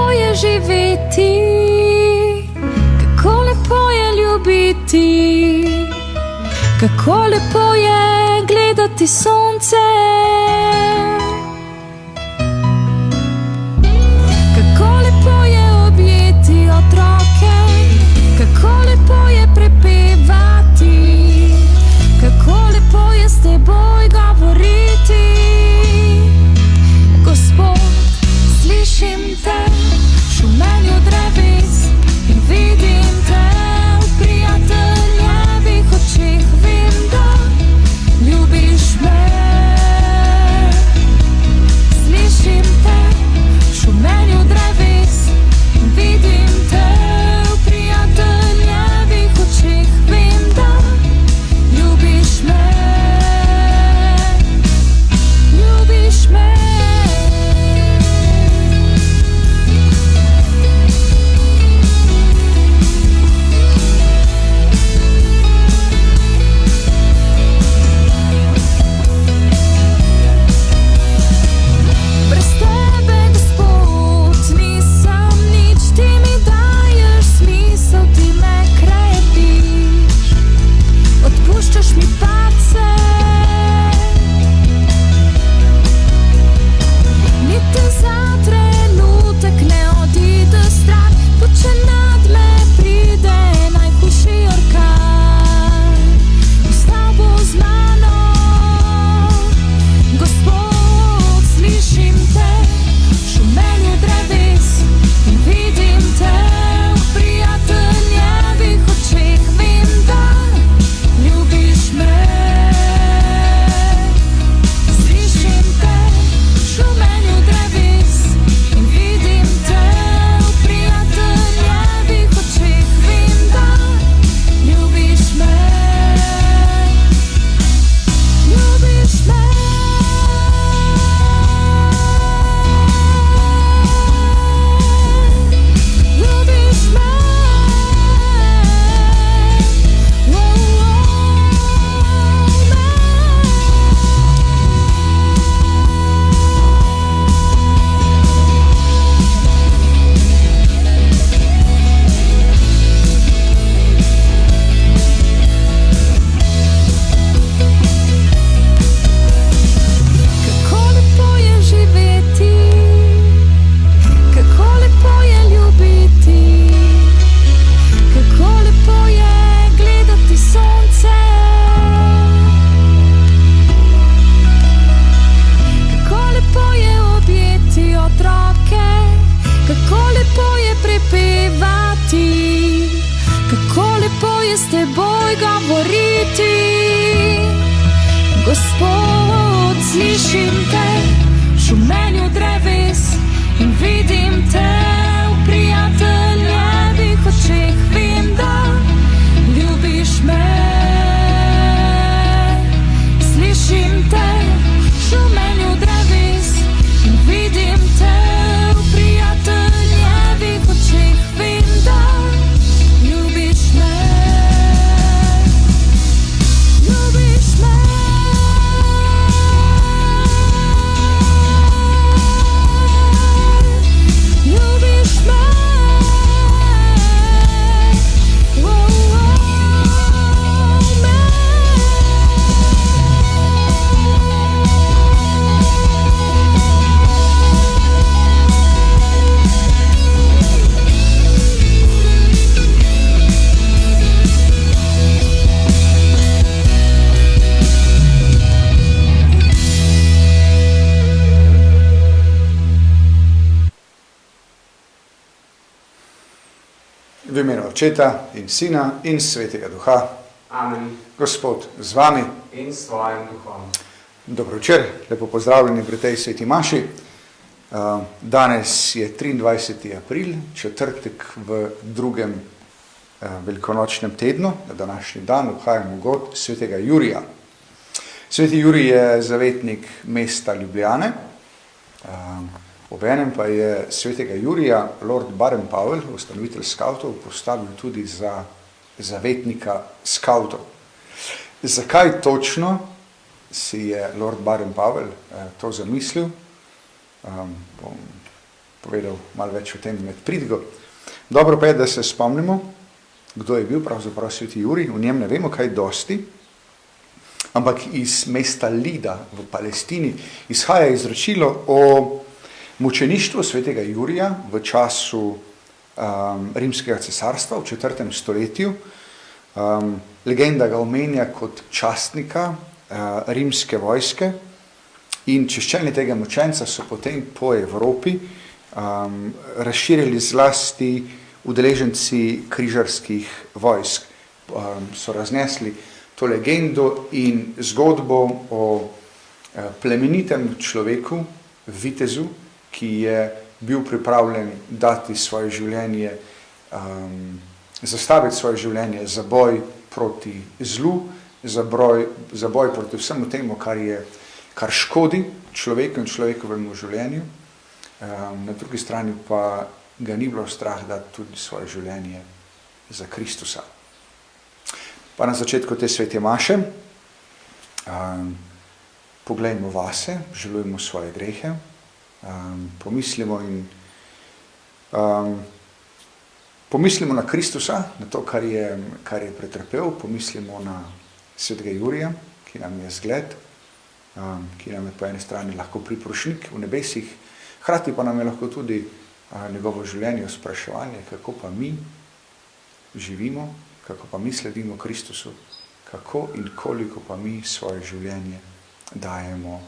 lepo je živeti, kako lepo je ljubiti, kako lepo je gledati sonce, kako lepo je objeti otroke, kako lepo je prepevati, kako lepo je s teboj govoriti. Gospod, slišim te v šumenju dreves in vidim te v prijateljevih očeh. Vem, da ljubiš me. Slišim te v šumenju dreves in vidim te v prijateljevih očeh. Vem, da ljubiš me. Ljubiš me. Odpuščaš mi pace, niti za trenutek ne odide stran, tudi če nad me pride najhujši orkan. Ostal bo z mano, Gospod, slišim te v šumenju dreves in vidim te v prijateljevih očeh. Vem, da ljubiš me. Slišim te v šumenju dreves in vidim te v prijateljevih očeh. Vem, da ljubiš me. Ljubiš me. Ljubiš me. Kako lepo je živeti, kako lepo je ljubiti, kako lepo je gledati sonce, kako lepo je objeti otroke, kako lepo je prepevati, kako lepo je s teboj govoriti. Gospod, slišim te v šumenju dreves in vidim te v prijateljevih očeh. Vem, da ljubiš me. Slišim te v šumenju dreves in vidim te v prijateljevih očeh. Vem, da ljubiš me. Ljubiš me. Ljubiš me. V imenu Očeta in Sina in Svetega Duha. Amen. Gospod z vami. In s tvojim duhom. Dobro večer, lepo pozdravljeni pri tej sveti maši. Danes je 23. april, četrtek v drugem velikonočnem tednu, na današnji dan obhajamo god svetega Jurija. Sveti Jurij je zavetnik mesta Ljubljane, obenem pa je svetega Jurija Lord Baden-Powell, ustanovitelj skavtov, postavil tudi za zavetnika skavtov. Zakaj točno si je Lord Baden-Powell to zamislil? povedal malo več o tem med pridgo. Dobro pa je, da se spomnimo, kdo je bil pravzaprav sveti Jurij. O njem ne vemo kaj dosti, ampak iz mesta Lida v Palestini izhaja izročilo o mučeništvu svetega Jurija v času rimskega cesarstva v 4. stoletju. Legenda ga omenja kot častnika rimske vojske in češčenje tega mučenca so potem po Evropi razširili zlasti udeleženci križarskih vojsk. So raznesli to legendo in zgodbo o plemenitem človeku, vitezu, ki je bil pripravljen dati svoje življenje, zastaviti svoje življenje za boj proti zlu, za boj proti vsemu temu, kar škodi človeku in človekovemu življenju. Na drugi strani pa ga ni bilo strah dati tudi svoje življenje za Kristusa. Pa na začetku te svete maše poglejmo vase, žalujmo svoje grehe, pomislimo na Kristusa, na to, kar je pretrpel, pomislimo na svetega Jurija, ki nam je zgled, ki nam je po eni strani lahko priprošnik v nebesih, hkrati pa nam je lahko tudi njegovo življenje spraševanje, kako pa mi živimo, kako pa mi sledimo Kristusu, kako in koliko pa mi svoje življenje dajemo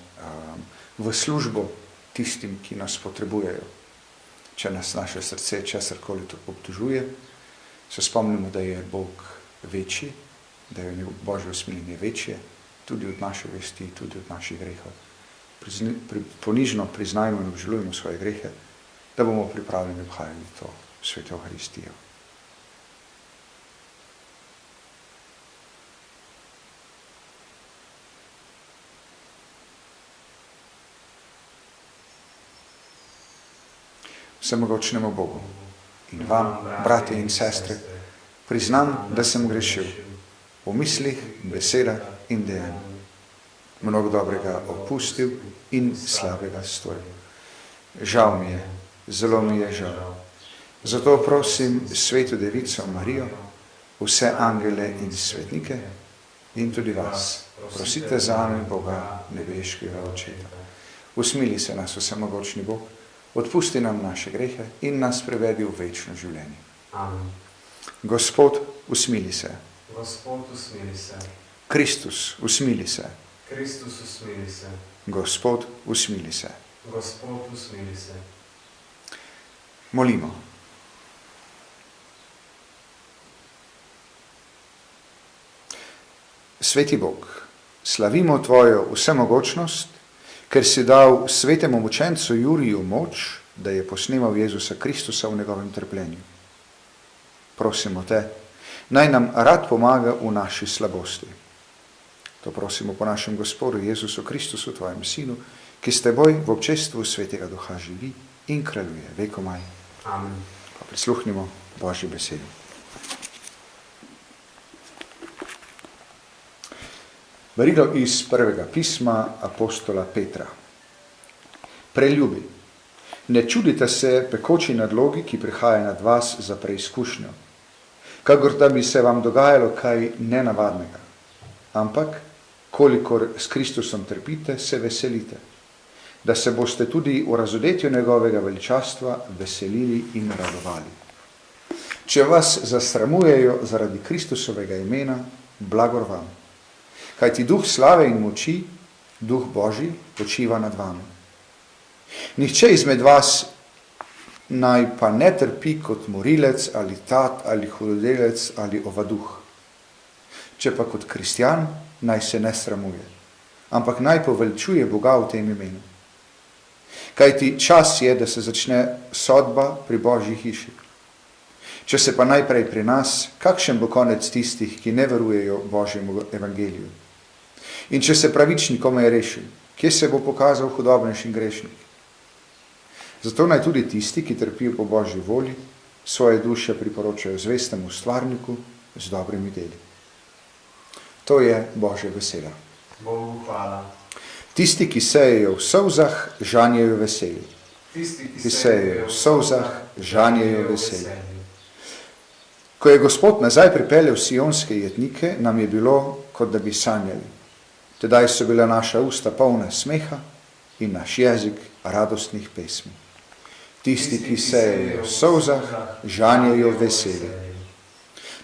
v službo tistim, ki nas potrebujejo. Če nas naše srce česarkoli to obtožuje, se spomnimo, da je Bog večji, da je Božje usmiljenje večje, tudi od naše vesti, tudi od naših grehov. Ponižno priznajmo in obžalujmo svoje grehe, da bomo pripravljeni obhajati to sveto Evharistijo. Vsemogočnemu Bogu in vam, bratje in sestre, priznam, da sem grešil v mislih, besedah in dejanjih. Mnogo dobrega opustil in slabega storil. Žal mi je, zelo mi je žal. Zato prosim sveto devico Marijo, vse angele in svetnike in tudi vas, prosite zame Boga nebeškega Očeta. Usmili se nas, vsemogočni Bog, odpusti nam naše grehe in nas prevedi v večno življenje. Amen. Gospod, usmili se. Gospod, usmili se. Kristus, usmili se. Kristus, usmili se. Gospod, usmili se. Gospod, usmili se. Molimo. Sveti Bog, slavimo Tvojo vsemogočnost, ker si dal svetemu mučencu Juriju moč, da je posnemal Jezusa Kristusa v njegovem trpljenju. Prosimo Te, naj nam rad pomaga v naši slabosti. To prosimo po našem Gospodu Jezusu Kristusu, Tvojem Sinu, ki s Teboj v občestvu Svetega Duha živi in kraljuje vekomaj. Amen. Pa prisluhnimo Božji besedi. Berilo iz prvega pisma apostola Petra. Preljubi, ne čudite se pekoči nadlogi, ki prihaja nad vas za preizkušnjo, kakor da bi se vam dogajalo kaj nenavadnega. Ampak, kolikor s Kristusom trpite, se veselite, da se boste tudi v razodetju njegovega veličastva veselili in radovali. Če vas zasramujejo zaradi Kristusovega imena, blagor vam. Kajti duh slave in moči, duh Božji, počiva nad vami. Nihče izmed vas naj pa ne trpi kot morilec ali tat ali hudodelec ali ovaduh. Če pa kot kristjan, naj se ne sramuje, ampak naj poveličuje Boga v tem imenu. Kajti čas je, da se začne sodba pri Božji hiši. Če se pa najprej pri nas, kakšen bo konec tistih, ki ne verujejo Božjemu evangeliju? In če se pravični komaj reši, kje se bo pokazal hudobnejši grešnik? Zato naj tudi tisti, ki trpijo po Božji volji, svoje duše priporočajo zvestemu stvarniku z dobrimi deli. To je Božja beseda. Bogu hvala. Tisti, ki sejejo v solzah, žanjejo veseli. Tisti, ki sejejo v solzah, žanjejo veselje. Ko je Gospod nazaj pripeljal sionske jetnike, nam je bilo, kot da bi sanjali. Tedaj so bila naša usta polna smeha in naš jezik radostnih pesmi. Tisti, ki sejejo v solzah, žanjejo veselje.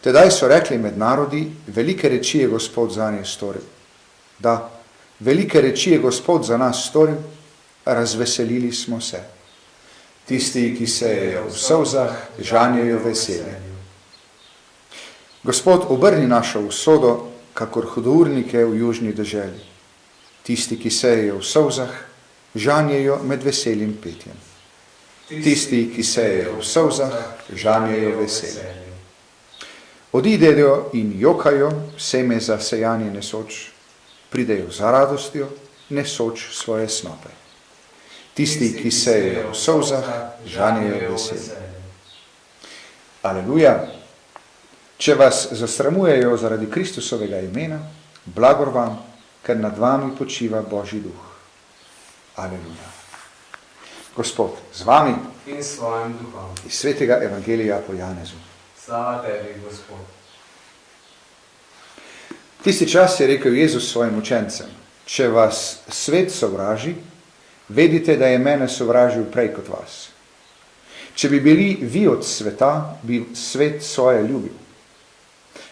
Tedaj so rekli med narodi, velike reči je Gospod zanje storil. Da, velike reči je Gospod za nas storil, razveselili smo se. Tisti, ki sejejo v solzah, žanjejo veselje. Gospod obrni našo usodo, kakor hudournike v južni deželi. Tisti, ki sejejo v solzah, žanjejo med veselim petjem. Tisti, ki sejejo v solzah, žanjejo veselje. Odidejo in jokajo, seme za sejanje nesoč, pridejo za radostjo, nesoč svoje snope. Tisti, ki sejejo v solzah, žanjejo veselje. Aleluja! Če vas zasramujejo zaradi Kristusovega imena, blagor vam, ker nad vami počiva Božji duh. Aleluja. Gospod, z vami In s svojim duhom. iz svetega evangelija po Janezu. Slava tebi, Gospod. Tisti čas je rekel Jezus svojim učencem, če vas svet sovraži, vedite, da je mene sovražil prej kot vas. Če bi bili vi od sveta, bi svet svoje ljubil.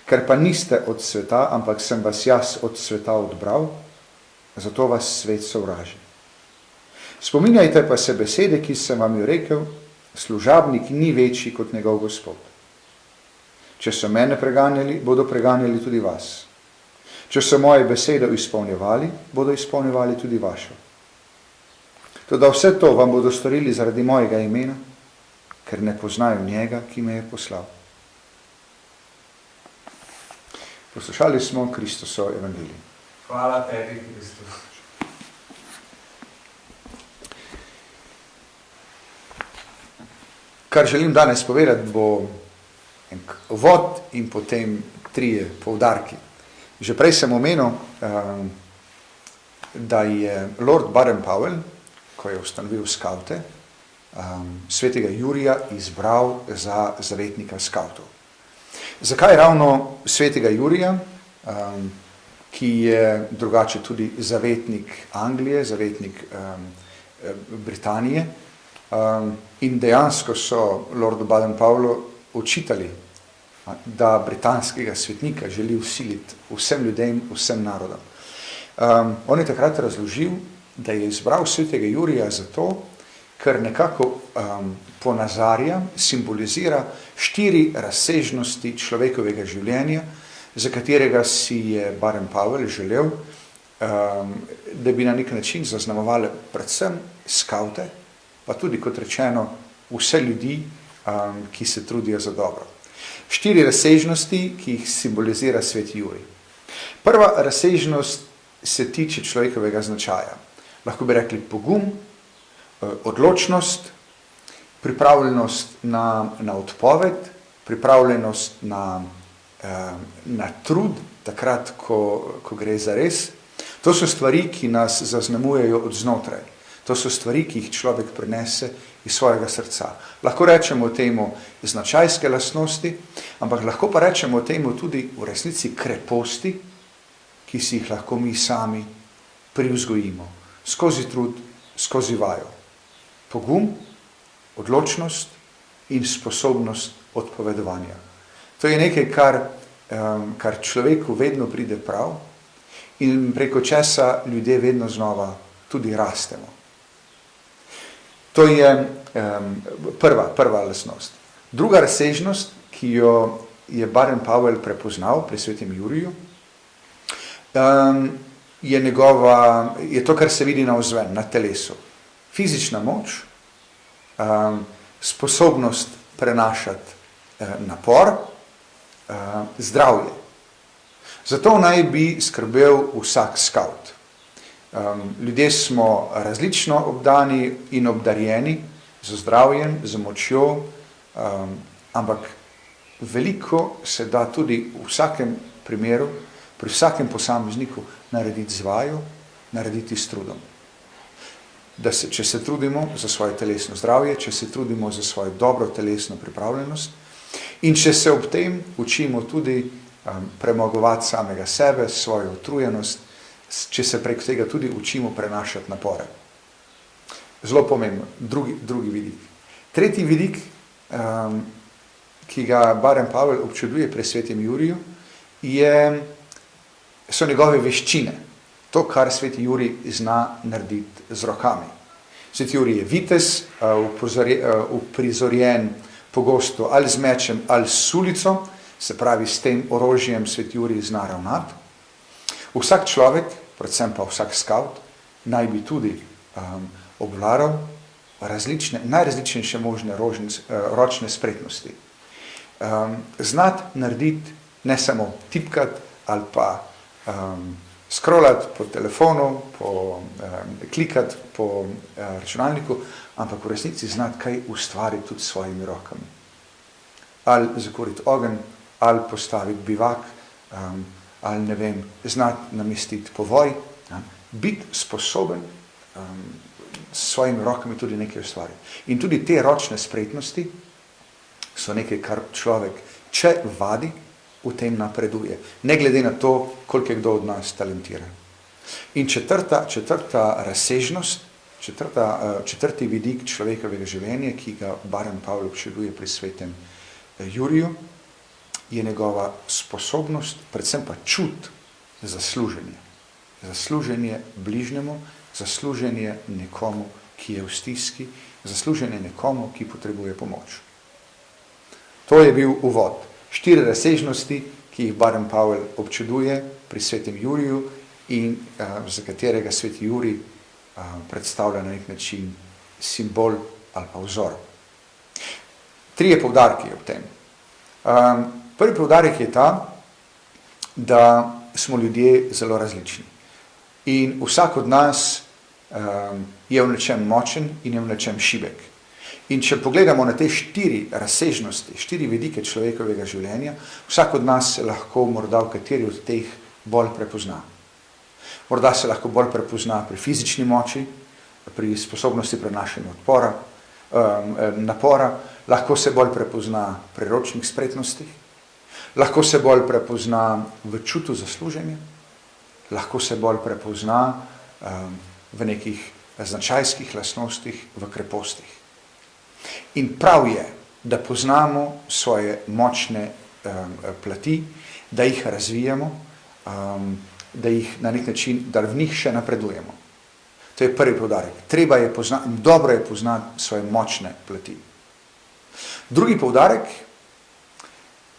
Ker pa niste od sveta, ampak sem vas jaz od sveta odbral, zato vas svet sovraži. Spominjajte pa se besede, ki sem vam jo rekel, služabnik ni večji kot njegov Gospod. Če so mene preganjali, bodo preganjali tudi vas. Če so moje besede izpolnjevali, bodo izpolnjevali tudi vašo. Toda vse to vam bodo storili zaradi mojega imena, ker ne poznajo njega, ki me je poslal. Poslušali smo Kristusovo evangelij. Hvala tebi, Kristus. Kar želim danes povedati, bo en uvod in potem 3 poudarki. Že prej sem omenil, da je Lord Baden-Powell, ko je ustanovil skavte, svetega Jurija izbral za zavetnika skavtov. Zakaj ravno svetega Jurija, ki je drugače tudi zavetnik Anglije, zavetnik Britanije, in dejansko so Lordu Baden-Powellu očitali, da britanskega svetnika želi vsiliti vsem ljudem, vsem narodom. On je takrat razložil, da je izbral svetega Jurija zato, ker nekako ponazarja, simbolizira 4 razsežnosti človekovega življenja, za katerega si je Baden-Powell želel, da bi na nek način zaznamovali predvsem skavte, pa tudi, kot rečeno, vse ljudi, ki se trudijo za dobro. 4 razsežnosti, ki jih simbolizira sveti Jurij. Prva razsežnost se tiče človekovega značaja. Lahko bi rekli pogum, odločnost, pripravljenost na odpoved, pripravljenost na trud, takrat, ko gre za res. To so stvari, ki nas zaznamujejo od znotraj. To so stvari, ki jih človek prinese iz svojega srca. Lahko rečemo temu značajske lastnosti, ampak lahko pa rečemo temu tudi v resnici kreposti, ki si jih lahko mi sami privzgojimo. Skozi trud, skozi vajo. Pogum, odločnost in sposobnost odpovedovanja. To je nekaj, kar človeku vedno pride prav in preko česa ljudje vedno znova tudi rastemo. To je prva lastnost. Druga razsežnost, ki jo je Baden-Powell prepoznal pri svetem Juriju, je to, kar se vidi navzven, na telesu. Fizična moč, sposobnost prenašati napor, zdravje. Zato naj bi skrbel vsak skavt. Ljudje smo različno obdani in obdarjeni z zdravjem, z močjo, ampak veliko se da tudi v vsakem primeru, pri vsakem posamezniku narediti z vajo, narediti s trudom. če se trudimo za svoje telesno zdravje, če se trudimo za svojo dobro telesno pripravljenost in če se ob tem učimo tudi premagovati samega sebe, svojo utrujenost, če se prek tega tudi učimo prenašati napore. Zelo pomembno, drugi vidik. Tretji vidik, ki ga Baren Pavel občuduje pri svetem Juriju, so njegove veščine. To, kar sveti Jurij zna narediti z rokami. Sveti Jurij je vitez, uprizorjen pogosto ali z mečem ali s sulico, se pravi s tem orožjem sveti Jurij zna ravnati. Vsak človek, predvsem pa vsak skavt, naj bi tudi obvladal najrazličnejše možne ročne spretnosti. Znati narediti, ne samo tipkati ali pa scrollati po telefonu, klikati po računalniku, ampak v resnici znati kaj ustvariti tudi s svojimi rokami. Ali zakuriti ogenj, ali postaviti bivak, ali ne vem, znati namestiti povoj, biti sposoben s svojimi rokami tudi nekaj ustvariti. In tudi te ročne spretnosti so nekaj, kar človek, če vadi, v tem napreduje. Ne glede na to, koliko je kdo od nas talentiran. In četrta razsežnost, četrti vidik človekovega življenja, ki ga Baren Pavel občuduje pri svetem Juriju, je njegova sposobnost, predvsem pa čut za služenje. Za služenje bližnjemu, za služenje nekomu, ki je v stiski, za služenje nekomu, ki potrebuje pomoč. To je bil uvod. 4 razsežnosti, ki jih Baren Pavel občuduje pri svetem Juriju in za katerega sveti Jurij predstavlja na nek način simbol ali pa vzor. 3 poudarki ob tem. Prvi poudarek je ta, da smo ljudje zelo različni. In vsak od nas je v nečem močen in je v nečem šibek. In če pogledamo na te 4 razsežnosti, 4 vidike človekovega življenja, vsak od nas se lahko morda v kateri od teh bolj prepozna. Morda se lahko bolj prepozna pri fizični moči, pri sposobnosti prenašanja napora, lahko se bolj prepozna pri ročnih spretnostih, lahko se bolj prepozna v čutu za služenje, lahko se bolj prepozna v nekih značajskih lastnostih, v krepostih. In prav je, da poznamo svoje močne plati, da jih razvijamo, da jih na nek način, da v njih še napredujemo. To je prvi poudarek. Treba je poznati, dobro je poznati svoje močne plati. Drugi poudarek,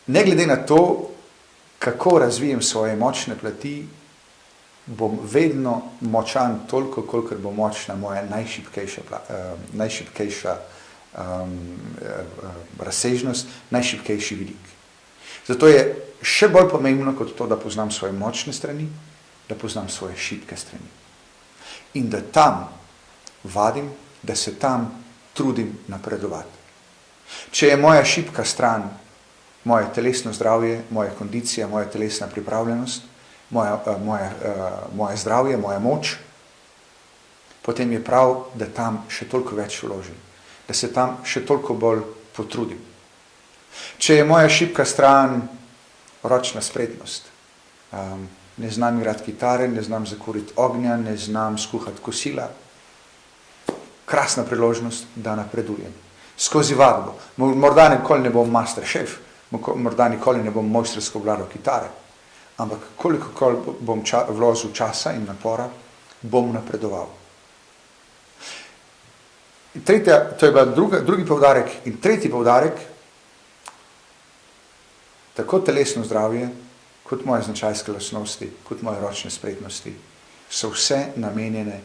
ne glede na to, kako razvijem svoje močne plati, bom vedno močan toliko, kolikor bo močna moja najšibkejša razsežnost, najšibkejši vidik. Zato je še bolj pomembno kot to, da poznam svoje močne strani, da poznam svoje šibke strani. In da tam vadim, da se tam trudim napredovati. Če je moja šibka stran moje telesno zdravje, moja kondicija, moja telesna pripravljenost, moje zdravje, moja moč, potem je prav, da tam še toliko več vložim, da se tam še toliko bolj potrudim. Če je moja šibka stran ročna spretnost, ne znam igrati kitare, ne znam zakuriti ognja, ne znam skuhati kosila, krasna priložnost, da napredujem. Skozi vadbo. Morda nikoli ne bom master šef, morda nikoli ne bom mojstrsko obvladal kitare, ampak koliko bom vložil časa in napora, bom napredoval. To je drugi poudarek. In tretji poudarek, tako telesno zdravje, kot moje značajske lastnosti, kot moje ročne spretnosti, so vse namenjene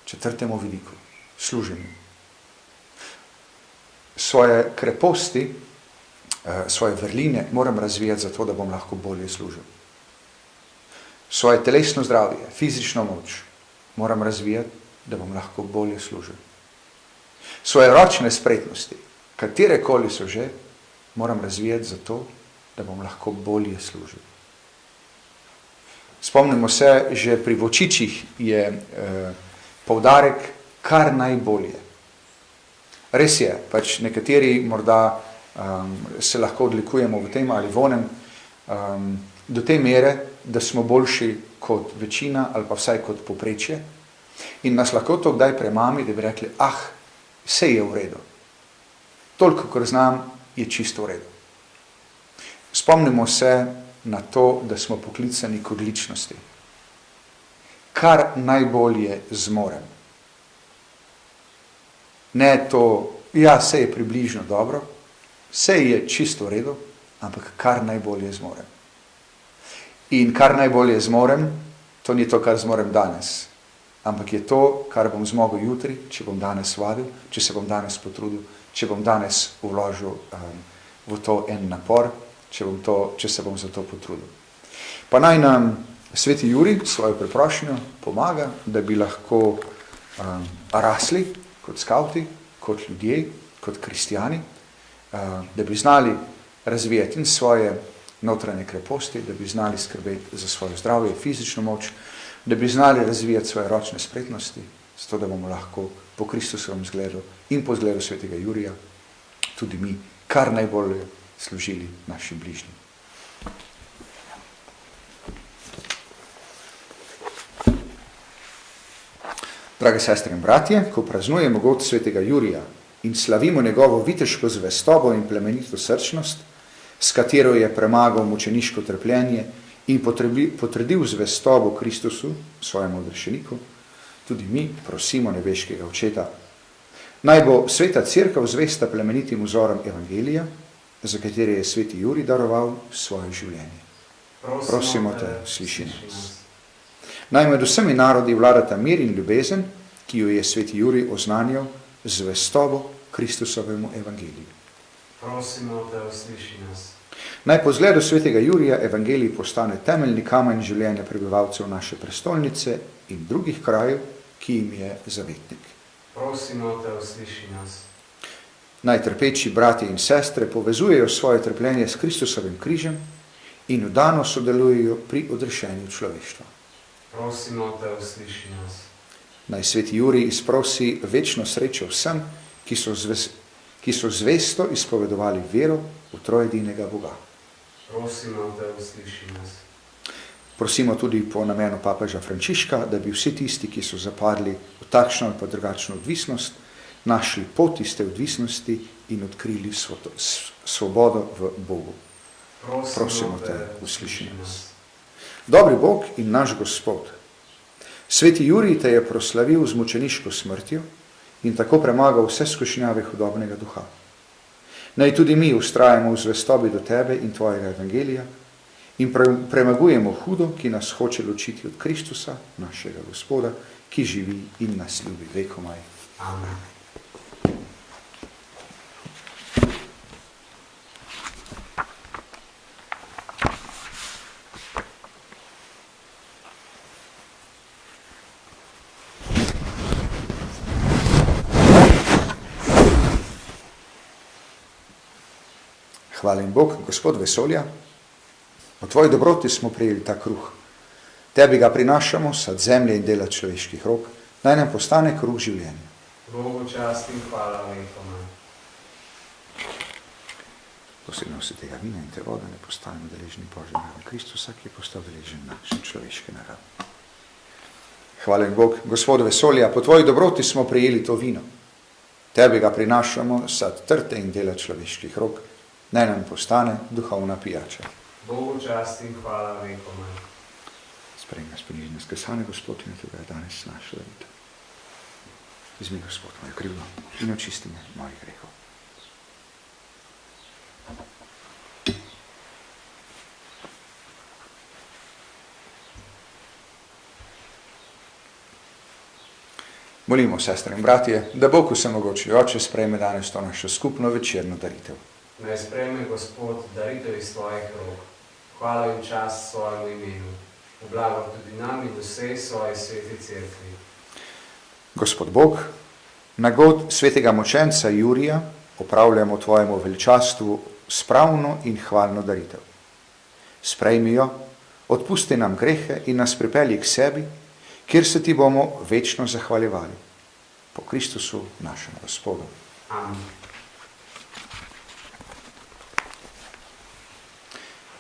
četrtemu vidiku, služenju. Svoje kreposti, svoje vrline moram razvijati zato, da bom lahko bolje služil. Svoje telesno zdravje, fizično moč moram razvijati, da bom lahko bolje služil. Svoje ročne spretnosti, katerekoli so že, moram razvijati zato, da bom lahko bolje služil. Spomnimo se, že pri vočičih je poudarek kar najbolje. Res je, pač nekateri morda se lahko odlikujemo v tem ali vonem, do te mere, da smo boljši kot večina ali pa vsaj kot povprečje in nas lahko to kdaj premami, da bi rekli, vse je v redu. Toliko, kar znam, je čisto v redu. Spomnimo se na to, da smo poklicani k odličnosti. Kar najbolje zmorem. Ne to, vse je približno dobro, vse je čisto v redu, ampak kar najbolje zmorem. In kar najbolje zmorem, to ni to, kar zmorem danes, ampak je to, kar bom zmogel jutri, če bom danes vadil, če se bom danes potrudil, če bom danes vložil v to en napor, če se bom za to potrudil. Pa naj nam sveti Jurij svojo preprošnjo pomaga, da bi lahko rasli kot skavti, kot ljudje, kot kristjani, da bi znali razvijati in svoje notranje kreposti, da bi znali skrbeti za svoje zdravje, fizično moč, da bi znali razvijati svoje ročne spretnosti, zato da bomo lahko po Kristusovem zgledu in po zgledu svetega Jurija tudi mi kar najbolje služili našim bližnjim. Drage sestre in bratje, ko praznujemo god svetega Jurija in slavimo njegovo viteško zvestobo in plemenito srčnost, s katero je premagal mučeniško trpljenje in potrdil zvestobo Kristusu, svojemu odrešeniku, tudi mi prosimo nebeškega Očeta. Naj bo sveta cerkev zvesta plemenitim vzorom Evangelija, za katere je sveti Jurij daroval svoje življenje. Prosimo te, sliši nas. Naj med vsemi narodi vladata mir in ljubezen, ki jo je sveti Jurij oznanjal zvestobo Kristusovemu Evangeliju. Prosimo te, usliši nas. Naj po zgledu svetega Jurija Evangelij postane temeljni kamen življenja prebivalcev naše prestolnice in drugih krajev, ki jim je zavetnik. Prosimo te, usliši nas. Naj trpeči bratje in sestre povezujejo svoje trpljenje s Kristusovim križem in vdano sodelujejo pri odrešenju človeštva. Prosimo te, usliši nas. Naj sveti Jurij izprosi večno srečo vsem, ki so zvesto izpovedovali vero v trojedinega Boga. Prosimo te, usliši nas. Prosimo tudi po namenu papeža Frančiška, da bi vsi tisti, ki so zapadli v takšno ali pa drugačno odvisnost, našli pot iz te odvisnosti in odkrili svobodo v Bogu. Prosimo te, usliši nas. Dobri Bog in naš Gospod, sveti Jurij te je proslavil z mučeniško smrtjo in tako premagal vse skušnjave hudobnega duha. Naj tudi mi vztrajamo v zvestobi do tebe in tvojega evangelija in premagujemo hudo, ki nas hoče ločiti od Kristusa, našega Gospoda, ki živi in nas ljubi vekomaj. Amen. Hvala Bog, Gospod vesolja, o tvoji dobroti smo prejeli ta kruh. Tebi ga prinašamo, sad zemlje in dela človeških rok, naj nam postane kruh življenja. Bogu čast in hvala vekomaj. Posebno se tega vina in te vode ne postanemo deležni Božje narave Kristusa, ki je postal deležen naše človeške narave. Hvala Bog, Gospod vesolja, po tvoji dobroti smo prejeli to vino. Tebi ga prinašamo, sad trte in dela človeških rok, naj nam postane duhovna pijača. Bogu čast in hvala vekomaj. Sprejmi nas ponižne skresane, Gospod, in tega je danes naša daritev. Izmi, Gospod, mojo krivdo in očisti me mojih grehov. Molimo, sestre in bratje, da Bog vsemogoči Oče sprejme danes to našo skupno večerno daritev. Naj sprejme Gospod daritev iz tvojih rok. Hvala in čast svojemu imenu. V blago tudi nam in vsej svoji sveti cerkvi. Gospod Bog, na god svetega močenca Jurija opravljamo tvojemu veličastvu spravno in hvalno daritev. Sprejmi jo, odpusti nam grehe in nas pripelji k sebi, kjer se ti bomo večno zahvaljevali. Po Kristusu našem Gospodu. Amen.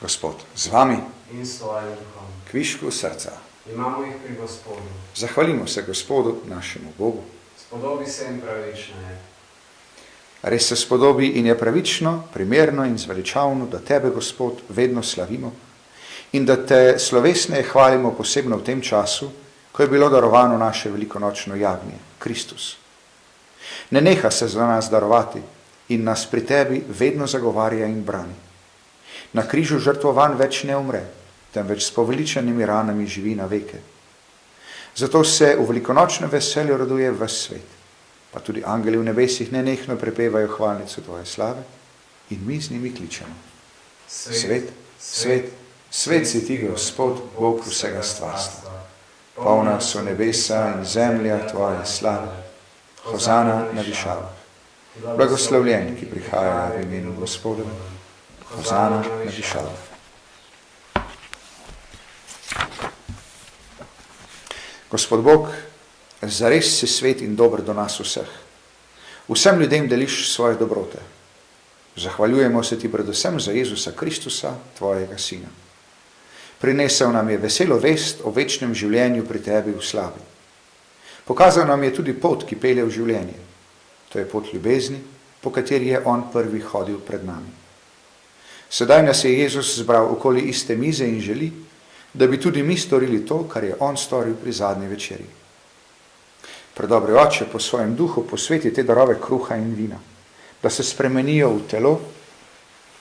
Gospod, z vami, In s tvojim duhom. kvišku srca. Imamo jih pri Gospodu. Zahvalimo se Gospodu, našemu Bogu. Spodobi se in pravično je. Res se spodobi in je pravično, primerno in zveličavno, da tebe, Gospod, vedno slavimo in da te slovesneje hvalimo posebno v tem času, ko je bilo darovano naše velikonočno jagnje, Kristus. Ne neha se za nas darovati in nas pri tebi vedno zagovarja in brani. Na križu žrtvovan več ne umre, temveč s poveličenimi ranami živi na veke. Zato se v velikonočnem veselju raduje ves svet, pa tudi angeli v nebesih nenehno prepevajo hvalnico tvoje slave in mi z njimi kličemo. Svet, svet, svet si ti, Gospod, Bog vsega stvarstva. Polna so nebesa in zemlja tvoje slave. Hozana na višavah. Blagoslovljen, ki prihaja v imenu Gospodovem. Hozana na višavah. Gospod Bog, zares si svet in dober do nas vseh. Vsem ljudem deliš svoje dobrote. Zahvaljujemo se ti predvsem za Jezusa Kristusa, tvojega sina. Prinesel nam je veselo vest o večnem življenju pri tebi v slavi. Pokazal nam je tudi pot, ki pelje v življenje. To je pot ljubezni, po kateri je on prvi hodil pred nami. Sedaj nas je Jezus zbral okoli iste mize in želi, da bi tudi mi storili to, kar je on storil pri zadnji večerji. Predobri Oče, po svojem duhu posveti te darove kruha in vina, da se spremenijo v telo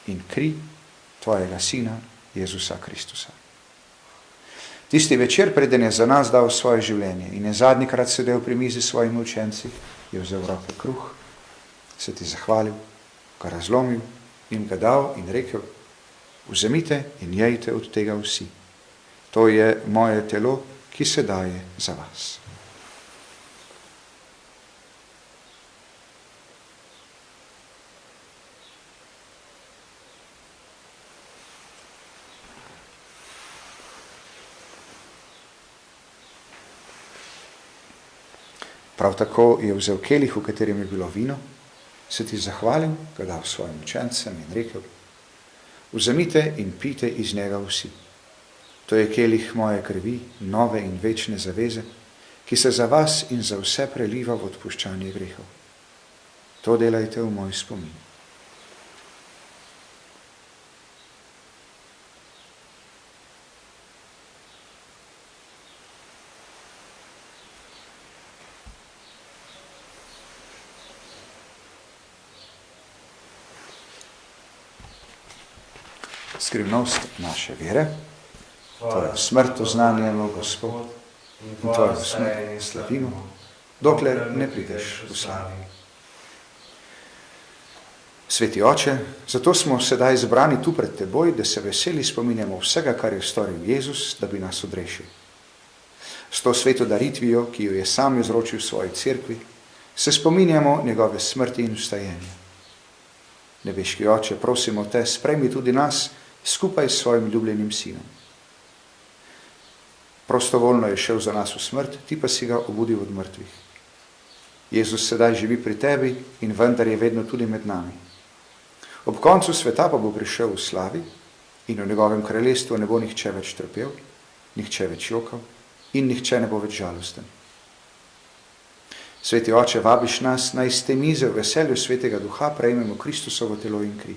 in kri tvojega sina Jezusa Kristusa. Tisti večer, preden je za nas dal svoje življenje in je zadnjikrat sedel pri mizi s svojimi učenci, je vzel v roke kruh, se ti zahvalil, ga razlomil in ga dal in rekel: vzemite in jejte od tega vsi. To je moje telo, ki se daje za vas. Prav tako je vzel kelih, v katerem je bilo vino, se ti zahvalil, ga dal svojim učencem in rekel: vzemite in pijte iz njega vsi. To je kelih moje krvi, nove in večne zaveze, ki se za vas in za vse preliva v odpuščanje grehov. To delajte v moj spomin. Skrivnost naše vere, tvojo smrt oznanjamo, Gospod, in tvojo smrt slavimo, dokler ne prideš v slavi. Sveti Oče, zato smo sedaj zbrani tu pred teboj, da se veseli spominjamo vsega, kar je storil Jezus, da bi nas odrešil. S to sveto daritvijo, ki jo je sam izročil v svoji cerkvi, se spominjamo njegove smrti in vstajenja. Nebeški Oče, prosimo te, sprejmi tudi nas skupaj s svojim ljubljenim sinom. Prostovoljno je šel za nas v smrt, ti pa si ga obudil od mrtvih. Jezus sedaj živi pri tebi in vendar je vedno tudi med nami. Ob koncu sveta pa bo prišel v slavi in v njegovem kraljestvu ne bo nihče več trpel, nihče več jokal in nihče ne bo več žalosten. Sveti Oče, vabiš nas, naj iz te mize v veselju Svetega Duha prejmemo Kristusovo telo in kri.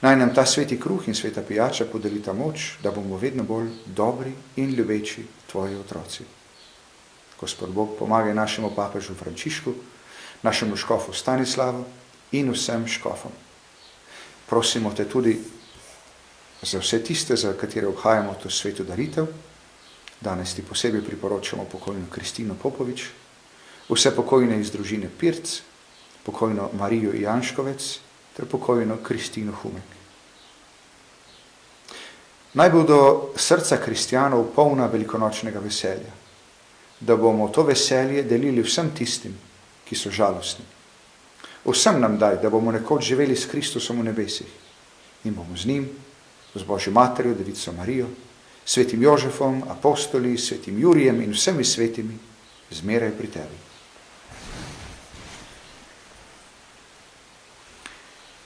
Naj nam ta sveti kruh in sveta pijača podelita moč, da bomo vedno bolj dobri in ljubeči tvoji otroci. Gospod Bog, pomagaj našemu papežu Frančišku, našemu škofu Stanislavu in vsem škofom. Prosimo te tudi za vse tiste, za katere obhajamo to sveto daritev. Danes ti posebej priporočamo pokojno Kristino Popovič, vse pokojne iz družine Pirc, pokojno Marijo Janškovec ter pokojno Kristino Humek. Naj bodo srca kristjanov polna velikonočnega veselja, da bomo to veselje delili vsem tistim, ki so žalostni. Vsem nam daj, da bomo nekoč živeli s Kristusom v nebesih in bomo z njim, z Božjo materjo, Devico Marijo, svetim Jožefom, apostoli, svetim Jurijem in vsemi svetimi, zmeraj pri tebi.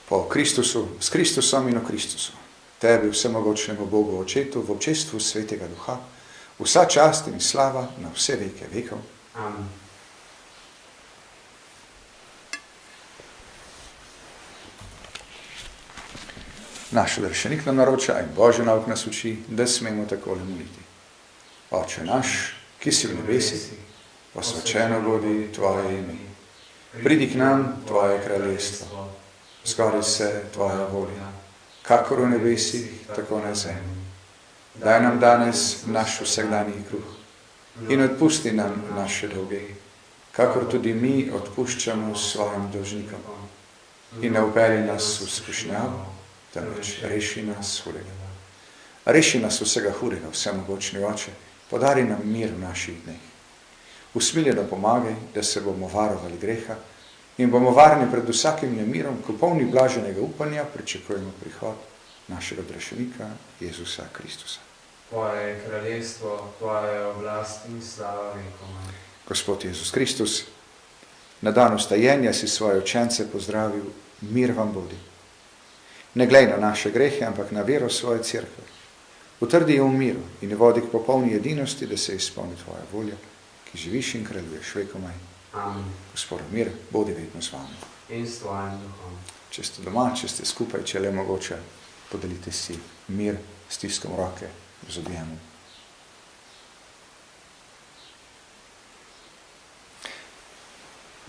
Po Kristusu, s Kristusom in o Kristusu, tebi vsemogočnemu Bogu Očetu, v občestvu Svetega Duha, vsa čast in slava na vse veke vekov. Amen. Naš odrešenik nam naroča in Božji nauk nas uči, da smemo takole moliti. Oče naš, ki si v nebesih, posvečeno bodi tvoje ime. Pridi k nam tvoje kraljestvo, zgodi se tvoja volja, kakor v nebesih, tako na zemlji. Daj nam danes naš vsakdanji kruh in odpusti nam naše dolge, kakor tudi mi odpuščamo svojim dolžnikom. In ne vpelji nas v skušnjavo, temveč reši nas hudega. Reši nas vsega hudega, vsemogočni Oče, podari nam mir v naših dneh. Usmiljeno pomagaj, da se bomo varovali greha in bomo varni pred vsakim nemirom, ko polni blaženega upanja pričakujemo prihod našega odrešenika Jezusa Kristusa. Tvoje je kraljestvo, tvoja je oblast in slava vekomaj. Gospod Jezus Kristus, na dan vstajenja si svoje učence pozdravil, mir vam bodi. Ne glej na naše grehe, ampak na vero svoje cerkve. Utrdi jo v miru in vodi k popolni edinosti, da se izpolni tvoja volja, ki živiš in kraljuješ vekomaj. Amen. Gospod mir, bodi vedno z vami. In s tvojim duhom. Če ste doma, če ste skupaj, če le mogoče, podelite si mir, stiskom roke, z objemom.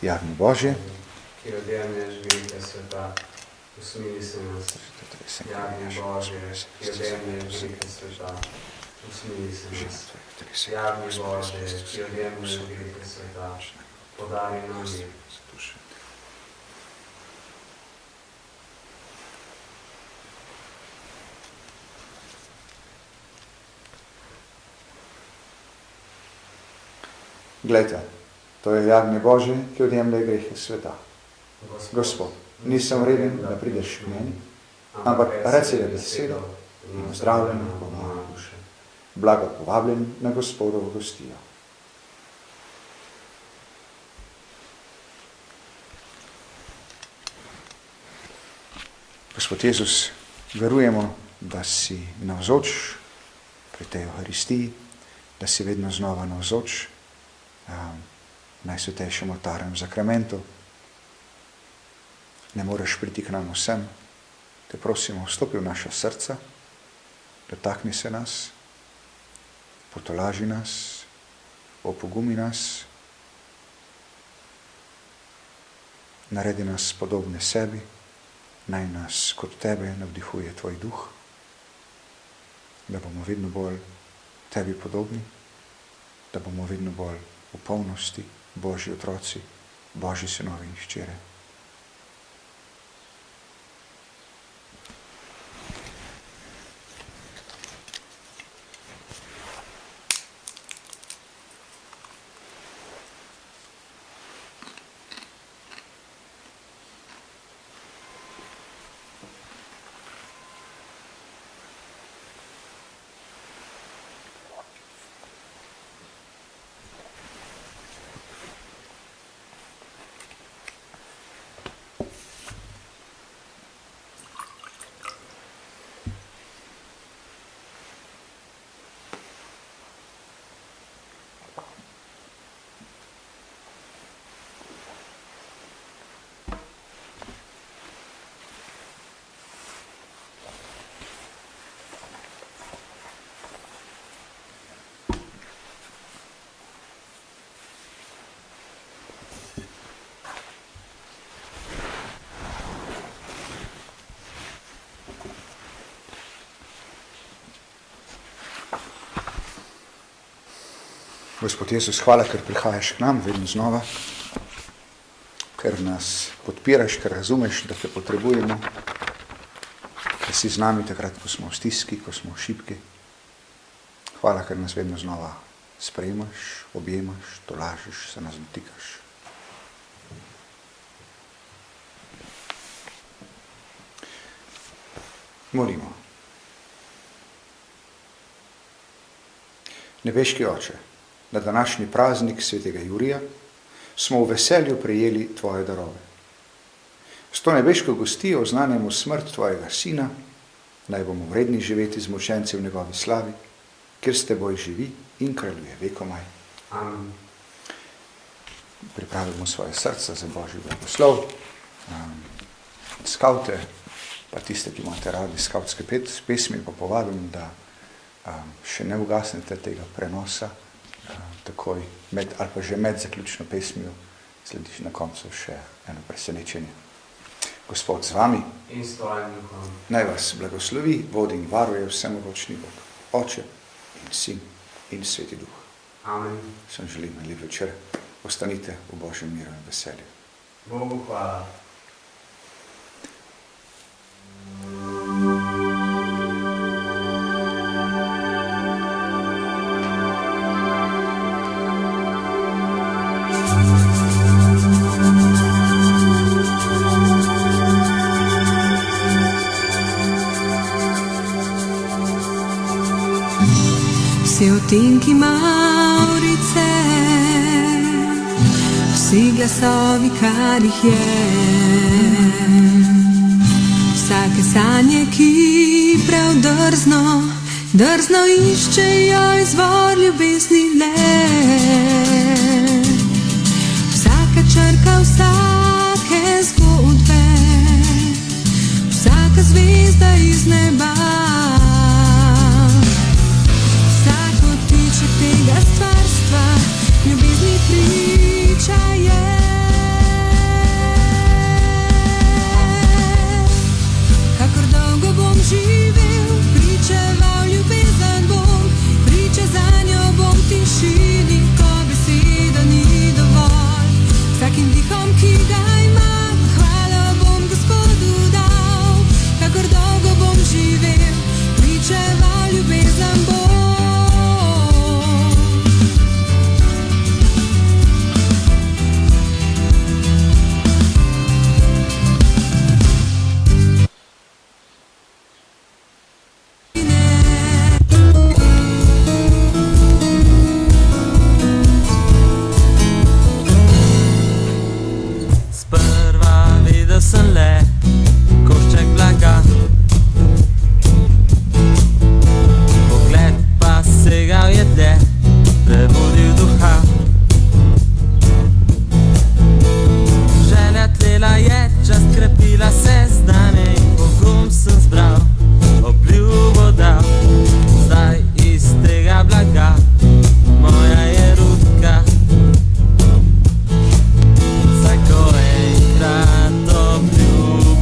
Javni Božje, ki odjemlješ grehe sveta, usmili se nas. Javni Božje, ki odjemlješ grehe sveta, usmili se nas. Javni Božje, ki odjemlješ grehe sveta, podari nam mir. Glejte, to je jagnje Božje, ki odjemlje grehe sveta. Gospod, nisem vreden, da prideš k meni, ampak reci le besedo in zdravljen bo moja duša. Blago povabljen na Gospodovo gostijo. Gospod Jezus, verujemo, da si navzoč pri tej Euharistiji, da si vedno znova navzoč najsvetejšem oltarnem zakramentu. Ne moreš priti k nam vsem, te prosimo, vstopi v naša srca, dotakni se nas, potolaži nas, opogumi nas, naredi nas podobne sebi, naj nas kot tebe navdihuje tvoj duh, da bomo vedno bolj tebi podobni, da bomo vedno bolj v polnosti Božji otroci, Božji sinovi in hčere. Gospod Jezus, hvala, ker prihajaš k nam vedno znova, ker nas podpiraš, ker razumeš, da te potrebujemo, da si z nami takrat, ko smo v stiski, ko smo šibki. Hvala, ker nas vedno znova sprejemaš, objemaš, tolažiš, se nas dotikaš. Molimo. Nebeški Oče, na današnji praznik svetega Jurija smo v veselju prejeli Tvoje darove. S to nebeško gostijo oznanjamo smrt Tvojega Sina, naj bomo vredni živeti z mučenci v njegovi slavi, kjer s Teboj živi in kraljuje vekomaj. Amen. Pripravimo svoje srca za Božji blagoslov. Skavte, pa tiste, ki imate radi skavtske pesmi, pa povabim, da še ne ugasnete tega prenosa, takoj med, ali pa že med zaključno pesmijo sledi na koncu še eno presenečenje. Gospod z vami, In s tvojim duhom. naj vas blagoslovi, vodi in varuje vsemogočni Bog, Oče in Sin in Sveti Duh. Amen. Sem želim na lep večer, ostanite v Božjem miru in veselju. Bogu hvala. Vsi odtenki Mavrice, vsi glasovi, kar jih je, vsake sanje, ki prav drzno iščejo izvor ljubezni le. Vsaka črka, vsake zgodbe, vsaka zvezda iz neba, tega stvarstva, ljubezni priča je. Kakor dolgo bom živel, pričeval ljubezen bom, priča zanjo bom tišini, ko beseda ni dovolj. Vsakim dihom, ki ga imam, hvala bom Gospodu dal. Kakor dolgo bom živel, pričeval ljubezen bom. Sem le košček blaga, pogled pa segal je dlje, prebudil duha. Želja tlela je, čast krepila se, znanje in pogum sem zbral, obljubo dal, zdaj iz tega blaga, moja je rutka. Saj ko enkrat obljubim,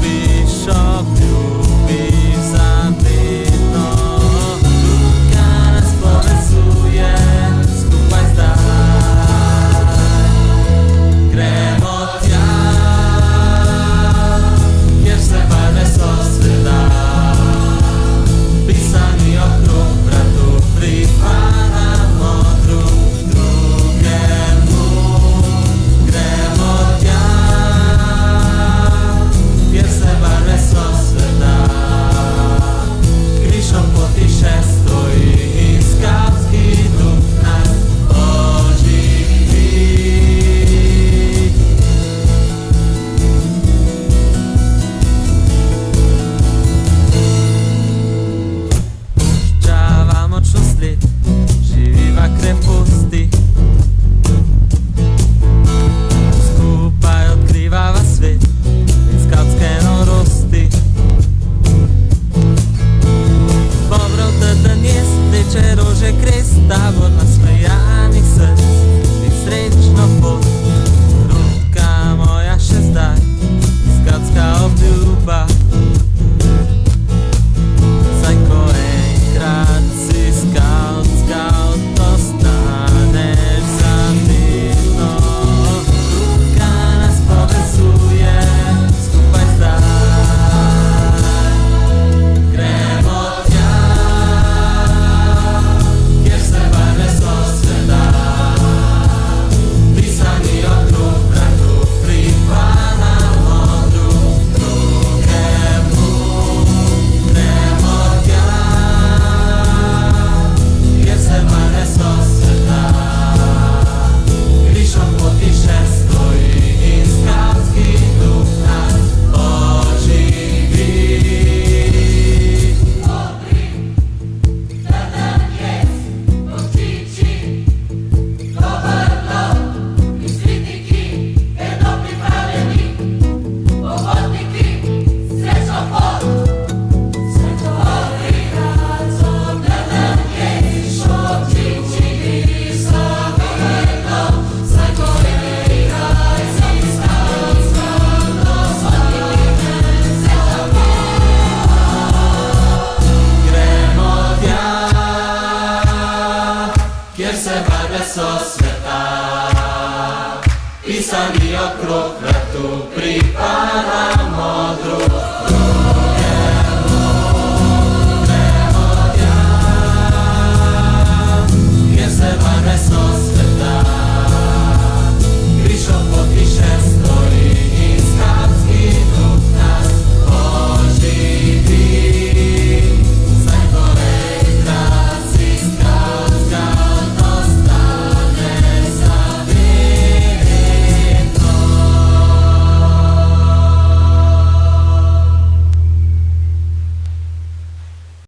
okrog vratu.